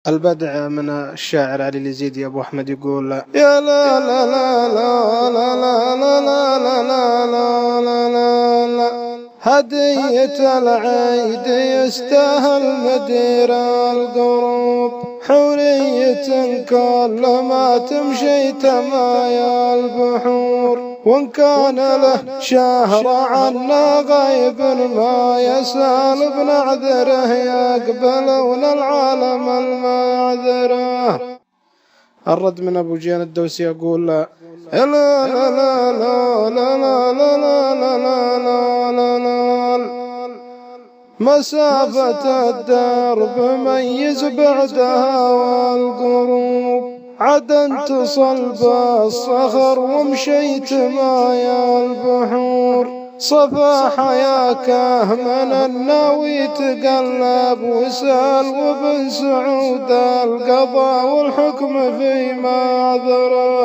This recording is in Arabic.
البدع من الشاعر علي اليزيدي أبو أحمد يقول: يا لا لا لا لا لا لا لا لا لا لا لا لا هدية العيد يستاهل مدير القروب، حورية كل ما تمشي تمايا البحور، وإن كان له شهر عنا غيب ما يسأل بنعذره، يقبلون العالم المعذره. الرد من أبو جيان الدوسي يقول: لا لا لا لا لا لا لا لا لا لا مسافة الدرب ميز بعدها والقروب، عدن تصل بالصخر ومشيت مايا البحور، صفاح ياكه من الناوي تقلب وسال، وبن سعود القضاء والحكم في معذره.